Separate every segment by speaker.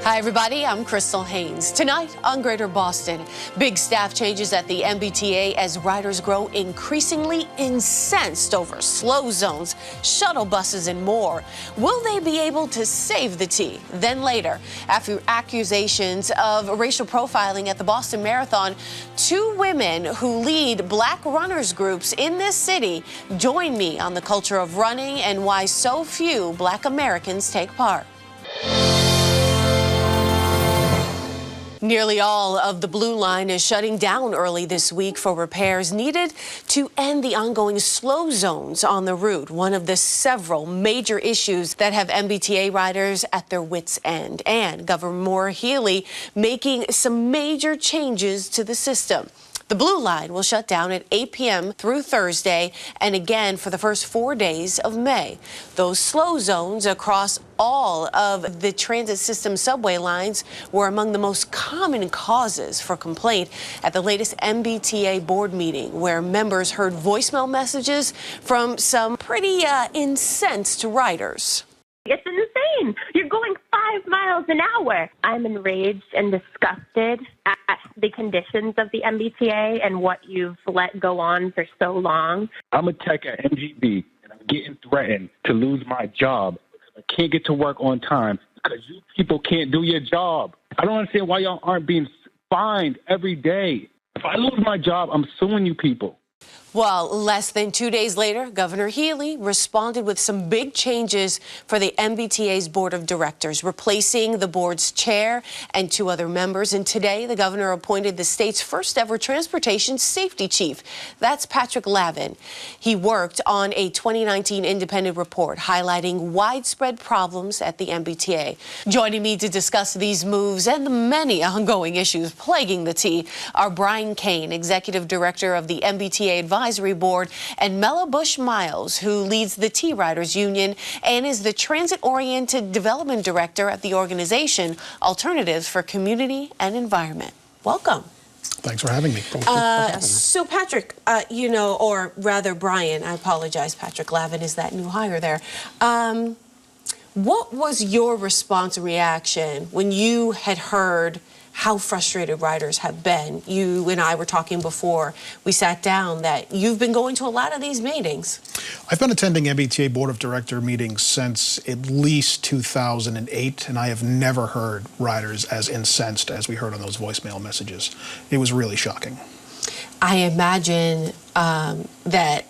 Speaker 1: Hi, everybody. I'm Crystal Haynes. Tonight on Greater Boston, big staff changes at the MBTA as riders grow increasingly incensed over slow zones, shuttle buses, and more. Will they be able to save the T? Then later, after accusations of racial profiling at the Boston Marathon, two women who lead Black runners groups in this city join me on the culture of running and why so few Black Americans take part. Nearly all of the Blue Line is shutting down early this week for repairs needed to end the ongoing slow zones on the route, one of the several major issues that have MBTA riders at their wits' end. And Governor Maura Healey making some major changes to the system. The Blue Line will shut down at 8 p.m. through Thursday and again for the first 4 days of May. Those slow zones across all of the transit system subway lines were among the most common causes for complaint at the latest MBTA board meeting, where members heard voicemail messages from some pretty incensed riders.
Speaker 2: It's insane. You're going 5 miles an hour. I'm enraged and disgusted at the conditions of the MBTA and what you've let go on for so long.
Speaker 3: I'm a tech at MGB, and I'm getting threatened to lose my job. I can't get to work on time because you people can't do your job. I don't understand why y'all aren't being fined every day. If I lose my job, I'm suing you people.
Speaker 1: Well, less than 2 days later, Governor Healey responded with some big changes for the MBTA's board of directors, replacing the board's chair and 2 other members. And today, the governor appointed the state's first ever transportation safety chief. That's Patrick Lavin. He worked on a 2019 independent report highlighting widespread problems at the MBTA. Joining me to discuss these moves and the many ongoing issues plaguing the T are Brian Kane, executive director of the MBTA Advisory Board, and Mela Bush-Miles, who leads the T-Riders Union and is the transit-oriented development director at the organization Alternatives for Community and Environment. Welcome.
Speaker 4: Thanks for having me.
Speaker 1: So Patrick, or rather Brian, I apologize, Patrick Lavin is that new hire there. What was your response and reaction when you had heard how frustrated riders have been? You and I were talking before we sat down that you've been going to a lot of these meetings.
Speaker 4: I've been attending MBTA Board of Director meetings since at least 2008, and I have never heard riders as incensed as we heard on those voicemail messages. It was really shocking. I
Speaker 1: imagine that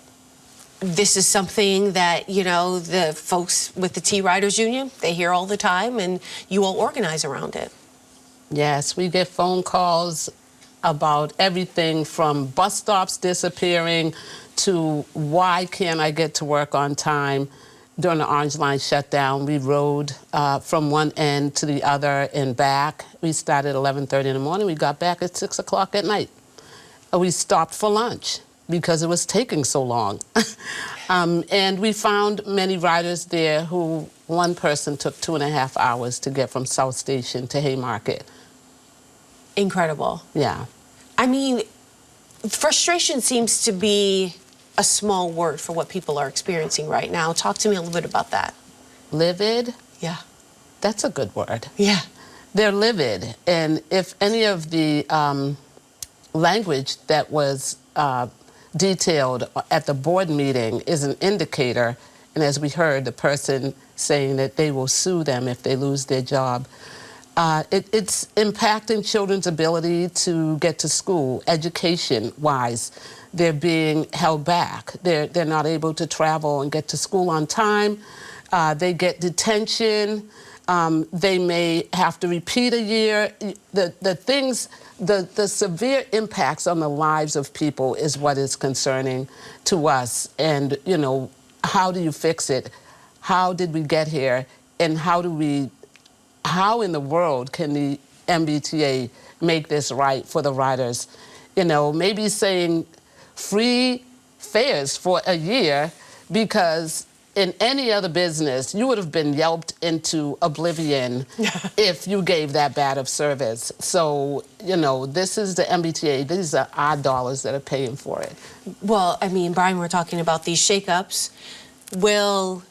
Speaker 1: this is something that, the folks with the T-Riders Union, they hear all the time, and you all organize around it.
Speaker 5: Yes, we get phone calls about everything from bus stops disappearing to why can't I get to work on time. During the Orange Line shutdown, we rode from one end to the other and back. We started at 11:30 in the morning. We got back at 6 o'clock at night. We stopped for lunch because it was taking so long. And we found many riders there who, one person took 2.5 hours to get from South Station to Haymarket.
Speaker 1: Incredible.
Speaker 5: Yeah.
Speaker 1: I mean, frustration seems to be a small word for what people are experiencing right now. Talk to me a little bit about that.
Speaker 5: Livid?
Speaker 1: Yeah.
Speaker 5: That's a good word.
Speaker 1: Yeah.
Speaker 5: They're livid. And if any of the language that was detailed at the board meeting is an indicator, and as we heard, the person saying that they will sue them if they lose their job, it's impacting children's ability to get to school, education-wise. They're being held back. They're not able to travel and get to school on time. They get detention. They may have to repeat a year. The severe impacts on the lives of people is what is concerning to us. And, how do you fix it? How did we get here? And how in the world can the MBTA make this right for the riders? Maybe saying free fares for a year, because in any other business, you would have been yelped into oblivion if you gave that bad of service. So, this is the MBTA. These are our dollars that are paying for it.
Speaker 1: Well, I mean, Brian, we're talking about these shakeups. Will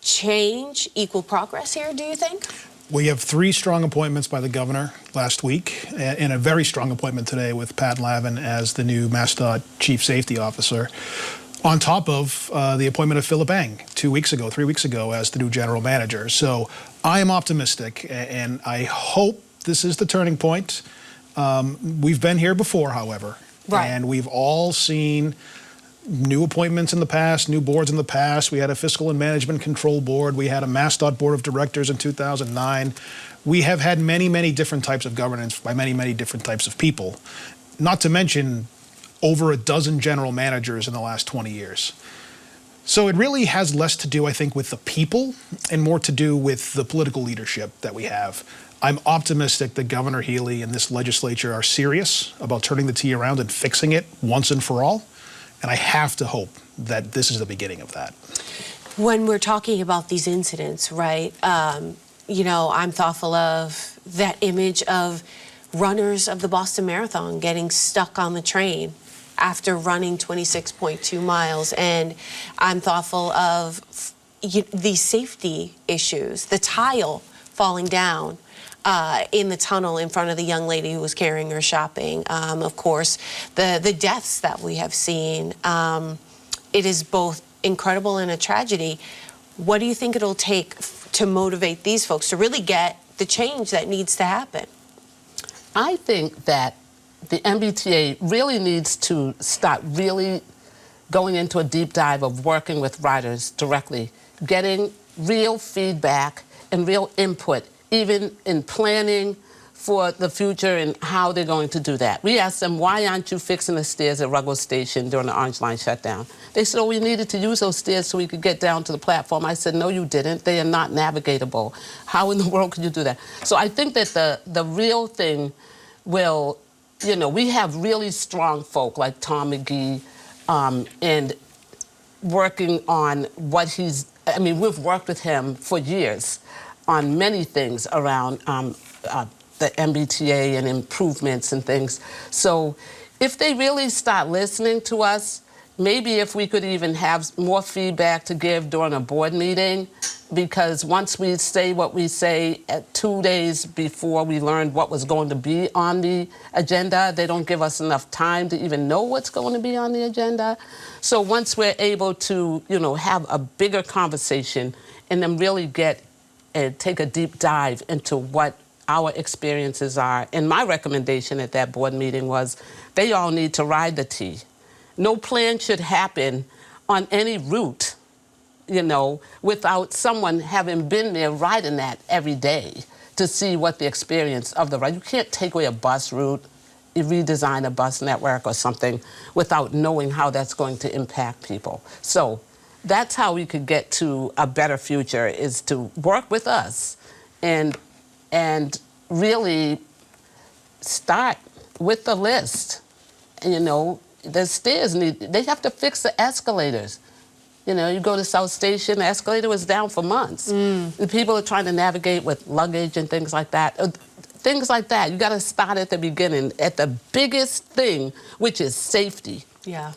Speaker 1: change equal progress here, do you think?
Speaker 4: We have 3 strong appointments by the governor last week, and a very strong appointment today with Pat Lavin as the new MassDOT Chief Safety Officer, on top of the appointment of Philip Eng 3 weeks ago as the new general manager. So I am optimistic, and I hope this is the turning point. We've been here before, however, and we've all seen new appointments in the past, new boards in the past. We had a Fiscal and Management Control Board. We had a MassDOT Board of Directors in 2009. We have had many, many different types of governance by many, many different types of people, not to mention over a dozen general managers in the last 20 years. So it really has less to do, I think, with the people and more to do with the political leadership that we have. I'm optimistic that Governor Healey and this legislature are serious about turning the T around and fixing it once and for all. And I have to hope that this is the beginning of that.
Speaker 1: When we're talking about these incidents, right, you know, I'm thoughtful of that image of runners of the Boston Marathon getting stuck on the train after running 26.2 miles. And I'm thoughtful of these safety issues, the tile falling down in the tunnel in front of the young lady who was carrying her shopping. Of course, the deaths that we have seen. It is both incredible and a tragedy. What do you think it'll take to motivate these folks to really get the change that needs to happen?
Speaker 5: I think that the MBTA really needs to start really going into a deep dive of working with riders directly, getting real feedback and real input, even in planning for the future and how they're going to do that. We asked them, why aren't you fixing the stairs at Ruggles Station during the Orange Line shutdown? They said, oh, we needed to use those stairs so we could get down to the platform. I said, no, you didn't. They are not navigatable. How in the world could you do that? So I think that the real thing will, you know, we have really strong folk like Tom McGee and working on what he's, I mean, we've worked with him for years on many things around the MBTA and improvements and things. So if they really start listening to us, maybe if we could even have more feedback to give during a board meeting, because once we say what we say at 2 days before we learned what was going to be on the agenda, they don't give us enough time to even know what's going to be on the agenda. So once we're able to, you know, have a bigger conversation and then really get and take a deep dive into what our experiences are. And my recommendation at that board meeting was they all need to ride the T. No plan should happen on any route, you know, without someone having been there riding that every day to see what the experience of the ride. You can't take away a bus route, redesign a bus network or something without knowing how that's going to impact people. So that's how we could get to a better future, is to work with us and really start with the list. You know, the stairs they have to fix the escalators. You know, you go to South Station, the escalator was down for months. The people are trying to navigate with luggage and things like that. Things like that. You got to start at the beginning, at the biggest thing, which is safety.
Speaker 1: Yeah.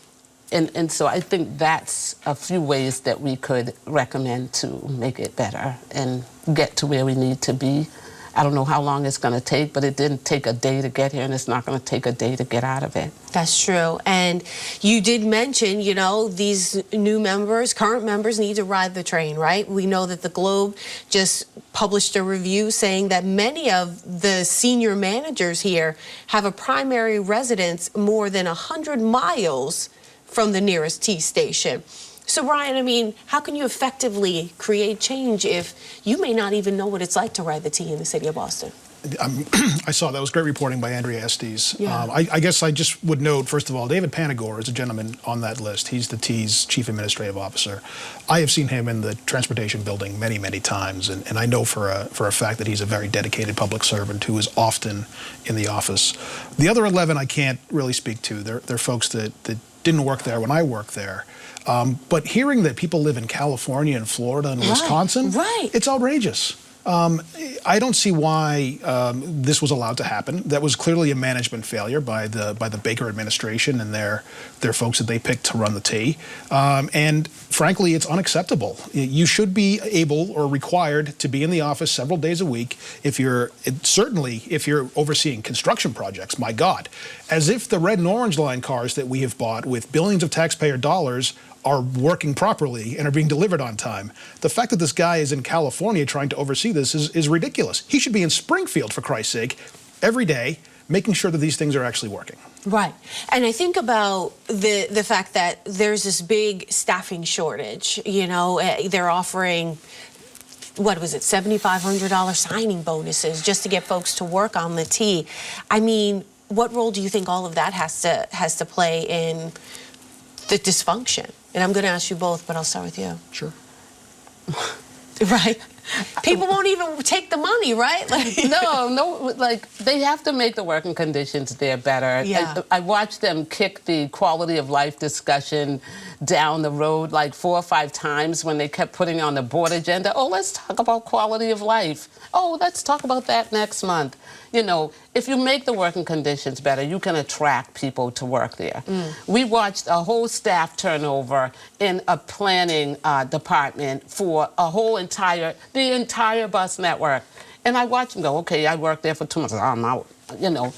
Speaker 5: And so I think that's a few ways that we could recommend to make it better and get to where we need to be. I don't know how long it's going to take, but it didn't take a day to get here, and it's not going to take a day to get out of it.
Speaker 1: That's true. And you did mention, you know, these new members, current members need to ride the train, right? We know that the Globe just published a review saying that many of the senior managers here have a primary residence more than 100 miles from the nearest T station. So, Brian, I mean, how can you effectively create change if you may not even know what it's like to ride the T in the city of Boston?
Speaker 4: I saw that was great reporting by Andrea Estes.
Speaker 1: Yeah.
Speaker 4: I guess I just would note, first of all, David Panagore is a gentleman on that list. He's the T's chief administrative officer. I have seen him in the transportation building many, many times, and I know for a fact that he's a very dedicated public servant who is often in the office. The other 11 I can't really speak to. They're folks that didn't work there when I worked there. But hearing that people live in California and Florida and Wisconsin,
Speaker 1: right.
Speaker 4: It's outrageous. I don't see why this was allowed to happen. That was clearly a management failure by the Baker administration and their folks that they picked to run the T. And frankly, it's unacceptable. You should be able or required to be in the office several days a week certainly if you're overseeing construction projects, my God. As if the red and orange line cars that we have bought with billions of taxpayer dollars are working properly and are being delivered on time. The fact that this guy is in California trying to oversee this is ridiculous. He should be in Springfield, for Christ's sake, every day, making sure that these things are actually working.
Speaker 1: Right. And I think about the fact that there's this big staffing shortage. You know, they're offering, what was it, $7,500 signing bonuses just to get folks to work on the T. I mean, what role do you think all of that has to play in the dysfunction? And I'm going to ask you both, but I'll start with you.
Speaker 4: Sure.
Speaker 1: Right. People won't even take the money, right? Like,
Speaker 5: No, like they have to make the working conditions there better.
Speaker 1: Yeah.
Speaker 5: I watched them kick the quality of life discussion down the road like 4 or 5 times when they kept putting on the board agenda, oh, let's talk about quality of life. Oh, let's talk about that next month. You know, if you make the working conditions better, you can attract people to work there. We watched a whole staff turnover in a planning department for the entire bus network. And I watched them go, okay, I worked there for 2 months, I'm out. You know,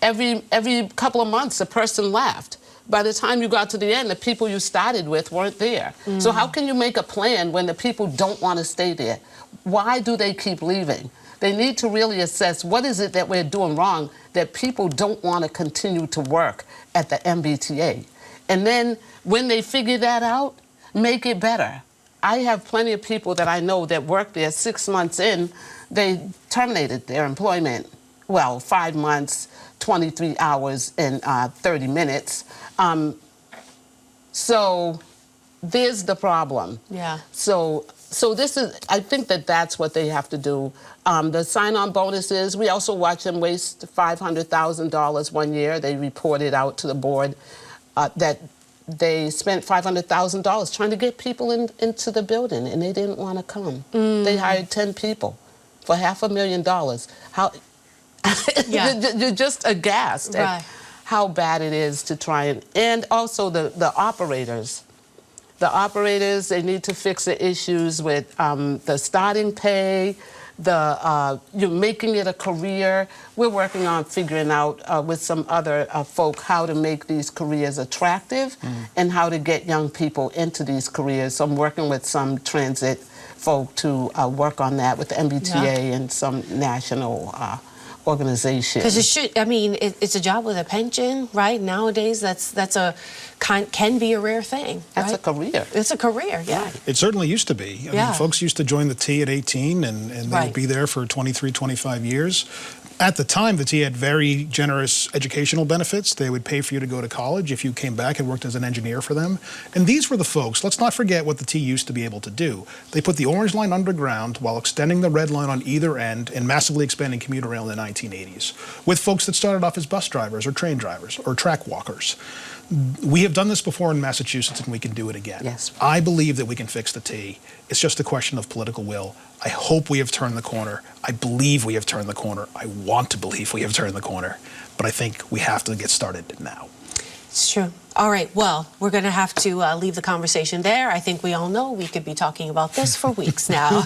Speaker 5: every couple of months, a person left. By the time you got to the end, the people you started with weren't there. So how can you make a plan when the people don't want to stay there? Why do they keep leaving? They need to really assess what is it that we're doing wrong that people don't want to continue to work at the MBTA. And then when they figure that out, make it better. I have plenty of people that I know that work there 6 months in, they terminated their employment. Well, 5 months, 23 hours, and 30 minutes. So there's the problem.
Speaker 1: Yeah.
Speaker 5: So this is, I think that's what they have to do. The sign-on bonuses, we also watch them waste $500,000 one year. They reported out to the board that they spent $500,000 trying to get people into the building, and they didn't want to come. They hired 10 people for $500,000. How? You're just aghast at how bad it is to try and also the operators. The operators, they need to fix the issues with the starting pay, you're making it a career. We're working on figuring out with some other folk how to make these careers attractive and how to get young people into these careers. So I'm working with some transit folk to work on that with the MBTA and some national organization.
Speaker 1: Because it's a job with a pension, right? Nowadays, can be a rare thing.
Speaker 5: That's a career.
Speaker 1: It's a career, yeah.
Speaker 4: It certainly used to be. I mean, folks used to join the T at 18 and they would be there for 23, 25 years. At the time, the T had very generous educational benefits. They would pay for you to go to college if you came back and worked as an engineer for them. And these were the folks, let's not forget what the T used to be able to do. They put the orange line underground while extending the red line on either end and massively expanding commuter rail in the 1980s, with folks that started off as bus drivers or train drivers or track walkers. We have done this before in Massachusetts, and we can do it again.
Speaker 5: Yes.
Speaker 4: I believe that we can fix the T. It's just a question of political will. I hope we have turned the corner. I believe we have turned the corner. I want to believe we have turned the corner. But I think we have to get started now.
Speaker 1: It's true. All right, well, we're going to have to leave the conversation there. I think we all know we could be talking about this for weeks now.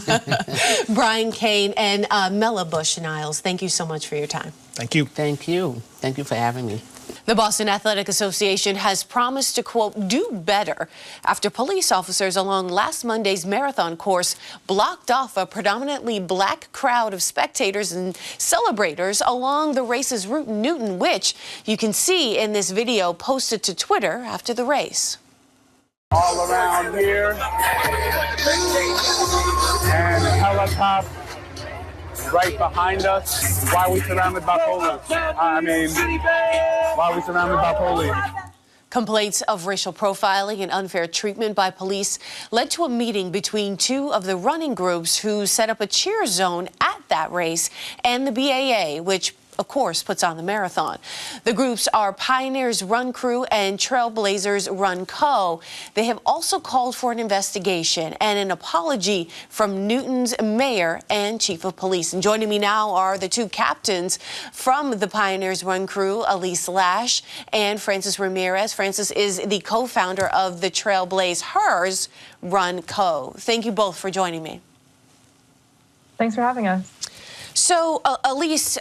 Speaker 1: Brian Kane and Mela Bush-Miles, thank you so much for your time.
Speaker 4: Thank you.
Speaker 5: Thank you. Thank you for having me.
Speaker 1: The Boston Athletic Association has promised to, quote, do better after police officers along last Monday's marathon course blocked off a predominantly black crowd of spectators and celebrators along the race's route in Newton, which you can see in this video posted to Twitter after the race.
Speaker 6: All around here, and helicopter right behind us. Why are we surrounded by police? Why are we surrounded by police?
Speaker 1: Complaints of racial profiling and unfair treatment by police led to a meeting between two of the running groups who set up a cheer zone at that race and the BAA, which of course, puts on the marathon. The groups are Pioneers Run Crew and Trailblazers Run Co. They have also called for an investigation and an apology from Newton's mayor and chief of police. And joining me now are the two captains from the Pioneers Run Crew, Aliese Lash and Francis Ramirez. Francis is the co-founder of the Trailblaze Hers Run Co. Thank you both for joining me.
Speaker 7: Thanks for having us.
Speaker 1: So, Aliese,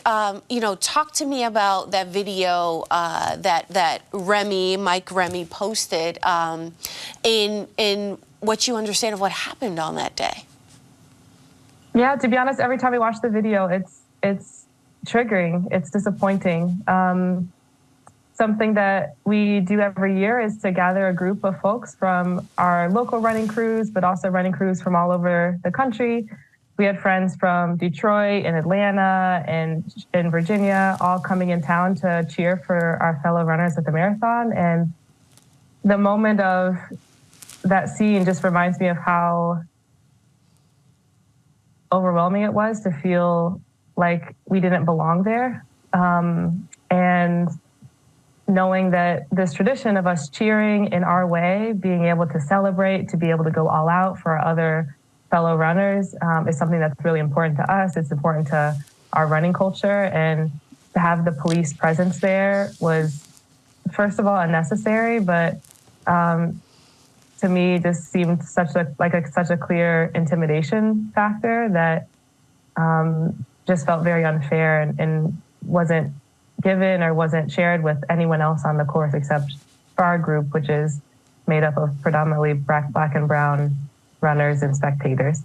Speaker 1: talk to me about that video that Mike Remy posted in what you understand of what happened on that day.
Speaker 7: Yeah, to be honest, every time we watch the video, it's triggering. It's disappointing. Something that we do every year is to gather a group of folks from our local running crews, but also running crews from all over the country. We had friends from Detroit and Atlanta and in Virginia all coming in town to cheer for our fellow runners at the marathon. And the moment of that scene just reminds me of how overwhelming it was to feel like we didn't belong there. And knowing that this tradition of us cheering in our way, being able to celebrate, to be able to go all out for our other fellow runners is something that's really important to us. It's important to our running culture, and to have the police presence there was, first of all, unnecessary, but to me just seemed such a clear intimidation factor that just felt very unfair and wasn't given or wasn't shared with anyone else on the course except for our group, which is made up of predominantly black and brown runners and spectators.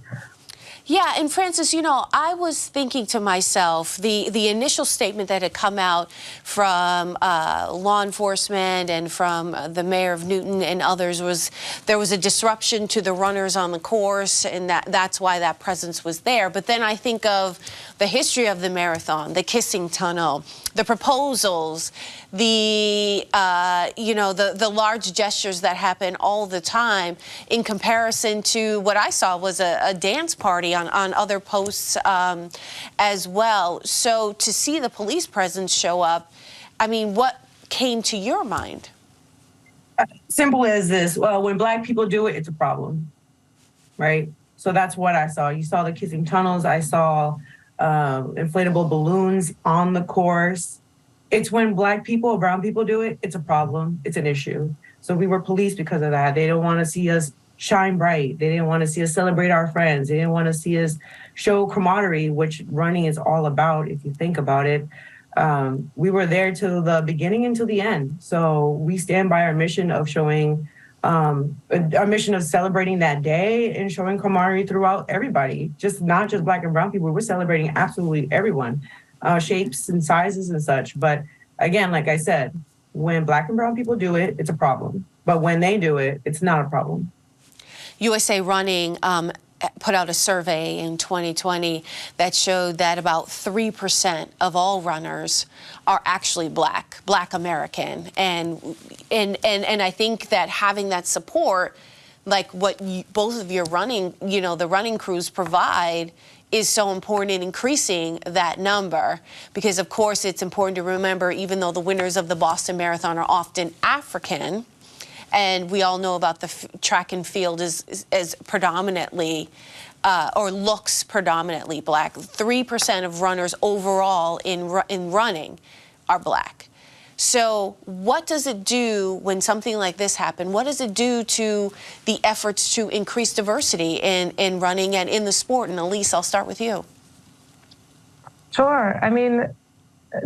Speaker 1: Yeah, and Francis, I was thinking to myself, the initial statement that had come out from law enforcement and from the mayor of Newton and others was there was a disruption to the runners on the course, and that's why that presence was there. But then I think of the history of the marathon, the kissing tunnel, the proposals, the large gestures that happen all the time in comparison to what I saw was a dance party on other posts as well. So to see the police presence show up, I mean, what came to your mind?
Speaker 8: Simple as this. Well, when Black people do it, it's a problem, right? So that's what I saw. You saw the kissing tunnels. I saw inflatable balloons on the course. It's when Black people, brown people do it, it's a problem. It's an issue. So we were policed because of that. They don't want to see us shine bright. They didn't want to see us celebrate our friends. They didn't want to see us show camaraderie, which running is all about, if you think about it. We were there till the beginning and till the end. So we stand by our mission of showing, our mission of celebrating that day and showing camaraderie throughout everybody, not just Black and brown people. We're celebrating absolutely everyone, shapes and sizes and such. But again, like I said, when Black and brown people do it, it's a problem. But when they do it, it's not a problem.
Speaker 1: USA Running put out a survey in 2020 that showed that about 3% of all runners are actually Black American, and I think that having that support, like what both of your running, the running crews provide, is so important in increasing that number, because of course it's important to remember, even though the winners of the Boston Marathon are often African, and we all know about the track and field as predominantly, or looks predominantly Black. 3% of runners overall in running are Black. So what does it do when something like this happens? What does it do to the efforts to increase diversity in running and in the sport? And Aliese, I'll start with you.
Speaker 7: Sure. I mean,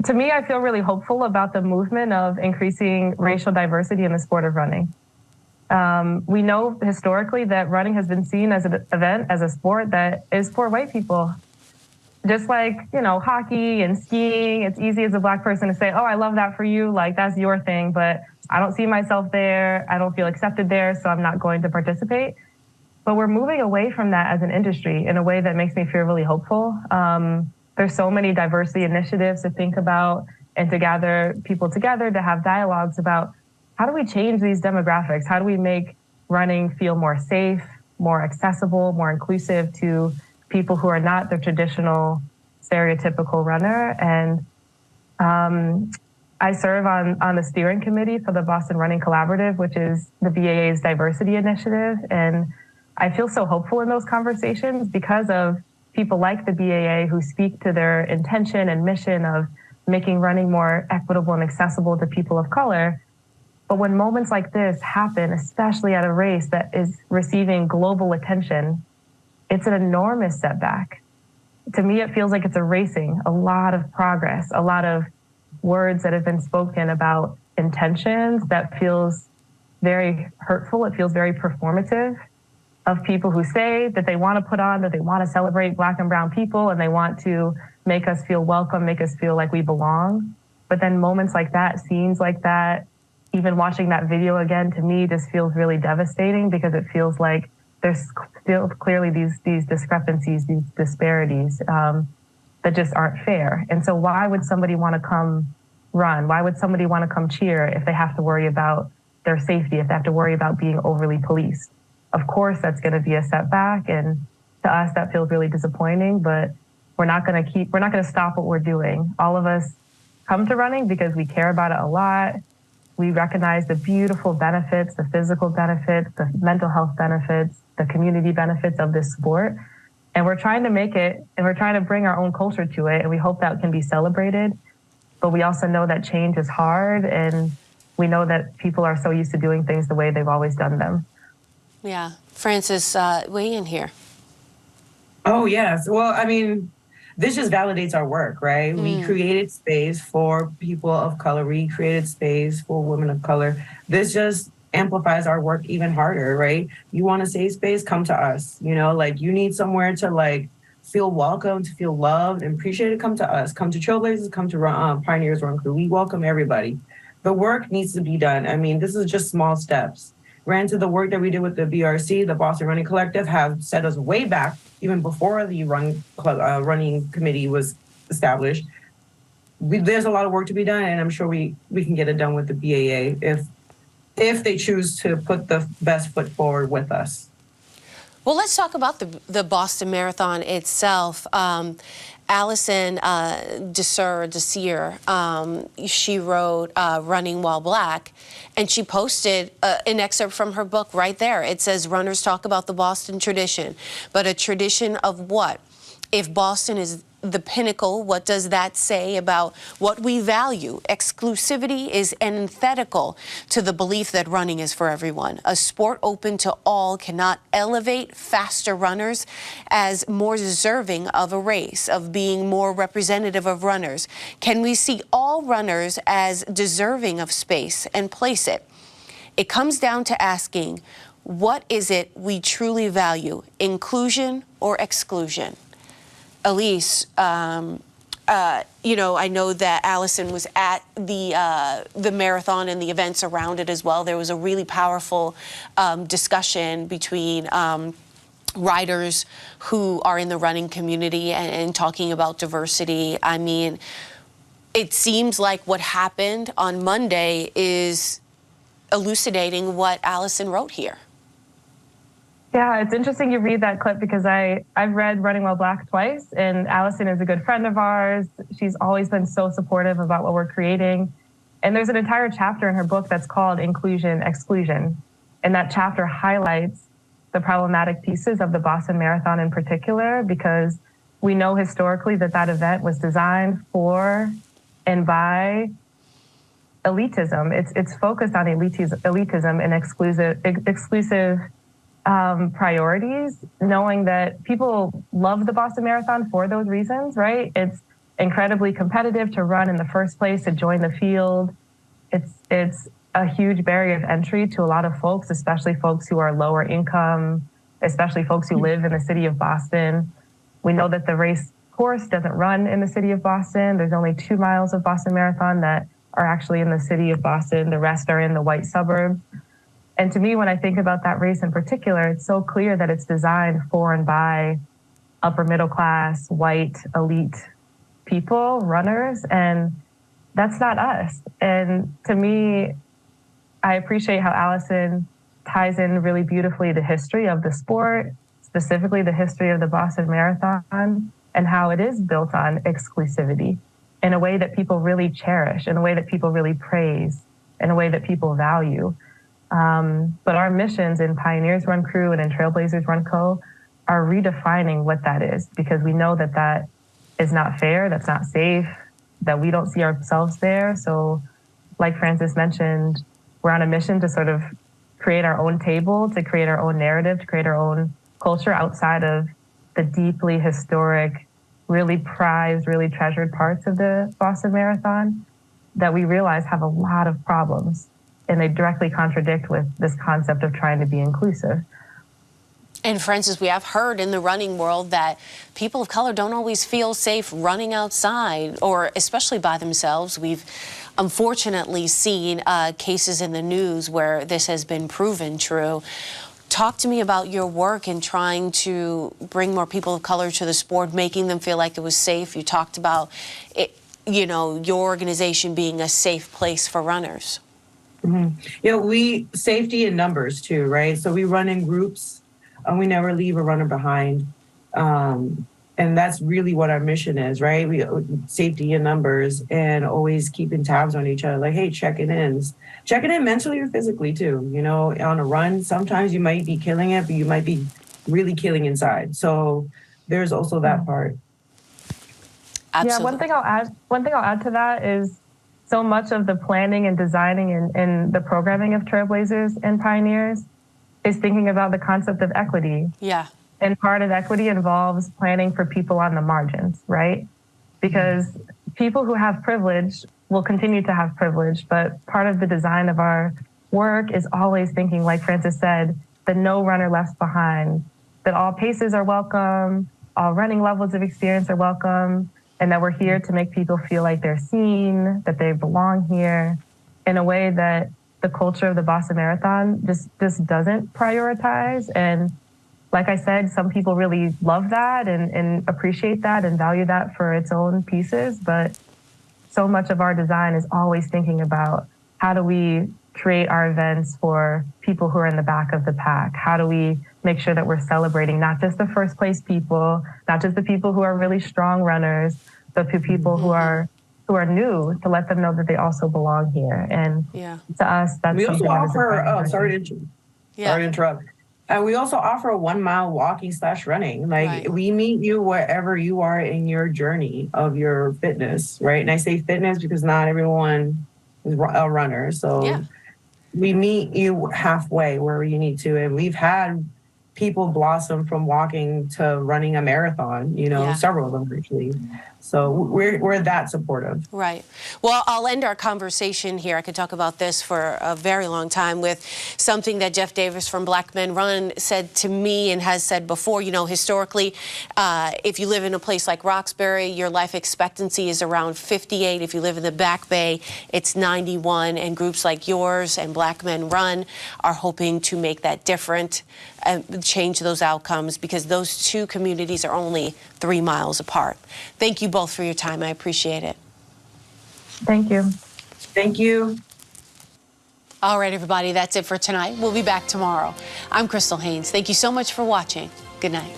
Speaker 7: to me, I feel really hopeful about the movement of increasing racial diversity in the sport of running. We know historically that running has been seen as an event, as a sport that is for white people. Just like, hockey and skiing, it's easy as a Black person to say, oh, I love that for you. Like, that's your thing, but I don't see myself there. I don't feel accepted there, so I'm not going to participate. But we're moving away from that as an industry in a way that makes me feel really hopeful. There's so many diversity initiatives to think about and to gather people together to have dialogues about how do we change these demographics? How do we make running feel more safe, more accessible, more inclusive to people who are not the traditional stereotypical runner? And I serve on the steering committee for the Boston Running Collaborative, which is the BAA's diversity initiative. And I feel so hopeful in those conversations because of people like the BAA who speak to their intention and mission of making running more equitable and accessible to people of color. But when moments like this happen, especially at a race that is receiving global attention, it's an enormous setback. To me, it feels like it's erasing a lot of progress, a lot of words that have been spoken about intentions that feels very hurtful. It feels very performative of people who say that they want to put on, that they want to celebrate Black and brown people, and they want to make us feel welcome, make us feel like we belong. But then moments like that, scenes like that, even watching that video again, to me, just feels really devastating because it feels like there's still clearly these discrepancies, these disparities that just aren't fair. And so why would somebody want to come run? Why would somebody want to come cheer if they have to worry about their safety, if they have to worry about being overly policed? Of course, that's going to be a setback. And to us, that feels really disappointing, but we're not going to stop what we're doing. All of us come to running because we care about it a lot. We recognize the beautiful benefits, the physical benefits, the mental health benefits, the community benefits of this sport. And we're trying to make it, and we're trying to bring our own culture to it, and we hope that can be celebrated. But we also know that change is hard, and we know that people are so used to doing things the way they've always done them.
Speaker 1: Yeah. Francis, weigh in here.
Speaker 8: Oh, yes. Well, I mean, this just validates our work, right? We created space for people of color. We created space for women of color. This just amplifies our work even harder, right? You want a safe space, come to us. You know, like you need somewhere to like feel welcome, to feel loved and appreciated, come to us. Come to Trailblazers, come to Pioneers Run Crew. We welcome everybody. The work needs to be done. I mean, this is just small steps. Granted, the work that we did with the BRC, the Boston Running Collective, have set us way back, even before the running committee was established. There's a lot of work to be done, and I'm sure we can get it done with the BAA if they choose to put the best foot forward with us.
Speaker 1: Well, let's talk about the Boston Marathon itself. Allison Desir, she wrote Running While Black, and she posted an excerpt from her book right there. It says, runners talk about the Boston tradition, but a tradition of what? If Boston is the pinnacle, what does that say about what we value? Exclusivity is antithetical to the belief that running is for everyone. A sport open to all cannot elevate faster runners as more deserving of a race, of being more representative of runners. Can we see all runners as deserving of space and place it? It comes down to asking, what is it we truly value, inclusion or exclusion? Aliese, you know, I know that Allison was at the marathon and the events around it as well. There was a really powerful discussion between riders who are in the running community and talking about diversity. I mean, it seems like what happened on Monday is elucidating what Allison wrote here.
Speaker 7: Yeah, it's interesting you read that clip because I've read Running While Black twice, and Allison is a good friend of ours. She's always been so supportive about what we're creating. And there's an entire chapter in her book that's called Inclusion, Exclusion. And that chapter highlights the problematic pieces of the Boston Marathon in particular, because we know historically that event was designed for and by elitism. It's focused on elitism and exclusive priorities, knowing that people love the Boston Marathon for those reasons, right? It's incredibly competitive to run in the first place, to join the field. It's a huge barrier of entry to a lot of folks, especially folks who are lower income, especially folks who live in the city of Boston. We know that the race course doesn't run in the city of Boston. There's only 2 miles of Boston Marathon that are actually in the city of Boston. The rest are in the white suburbs. And to me, when I think about that race in particular, it's so clear that it's designed for and by upper middle class, white, elite people, runners, and that's not us. And to me, I appreciate how Allison ties in really beautifully the history of the sport, specifically the history of the Boston Marathon, and how it is built on exclusivity. in a way that people really cherish, in a way that people really praise, in a way that people value. But our missions in Pioneers Run Crew and in Trailblazers Run Co. are redefining what that is, because we know that that is not fair, that's not safe, that we don't see ourselves there. So like Francis mentioned, we're on a mission to sort of create our own table, to create our own narrative, to create our own culture outside of the deeply historic, really prized, really treasured parts of the Boston Marathon that we realize have a lot of problems, and they directly contradict with this concept of trying to be inclusive.
Speaker 1: And Francis, we have heard in the running world that people of color don't always feel safe running outside, or especially by themselves. We've unfortunately seen cases in the news where this has been proven true. Talk to me about your work in trying to bring more people of color to the sport, making them feel like it was safe. You talked about it, you know, your organization being a safe place for runners.
Speaker 8: Safety in numbers too, right? So we run in groups and we never leave a runner behind. And that's really what our mission is, right? Safety in numbers and always keeping tabs on each other. Like, hey, checking in mentally or physically too. You know, on a run, sometimes you might be killing it, but you might be really killing inside. So there's also that part.
Speaker 7: Absolutely. Yeah, one thing I'll add to that is so much of the planning and designing and the programming of Trailblazers and Pioneers is thinking about the concept of equity.
Speaker 1: Yeah.
Speaker 7: And part of equity involves planning for people on the margins, right? Because people who have privilege will continue to have privilege, but part of the design of our work is always thinking, like Francis said, that no runner left behind, that all paces are welcome, all running levels of experience are welcome, and that we're here to make people feel like they're seen, that they belong here, in a way that the culture of the Boston Marathon just doesn't prioritize. And like I said, some people really love that and appreciate that and value that for its own pieces. But so much of our design is always thinking about how do we create our events for people who are in the back of the pack? How do we make sure that we're celebrating not just the first place people, not just the people who are really strong runners, but the people who are new, to let them know that they also belong here. And to us, that's
Speaker 8: we also offer. Sorry to interrupt. We also offer a 1 mile walking / running. We meet you wherever you are in your journey of your fitness, right? And I say fitness because not everyone is a runner. So we meet you halfway wherever you need to. And we've had people blossom from walking to running a marathon, several of them actually. So we're that supportive.
Speaker 1: Right. Well, I'll end our conversation here. I could talk about this for a very long time with something that Jeff Davis from Black Men Run said to me and has said before. You know, historically, if you live in a place like Roxbury, your life expectancy is around 58. If you live in the Back Bay, it's 91. And groups like yours and Black Men Run are hoping to make that different and change those outcomes, because those two communities are only 3 miles apart. Thank you both for your time. I appreciate it.
Speaker 7: Thank you.
Speaker 8: Thank you.
Speaker 1: All right, everybody, that's it for tonight. We'll be back tomorrow. I'm Crystal Haynes. Thank you so much for watching. Good night.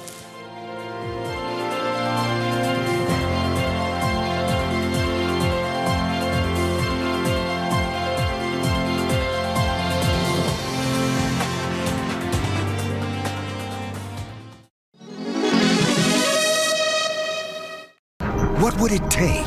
Speaker 9: What would it take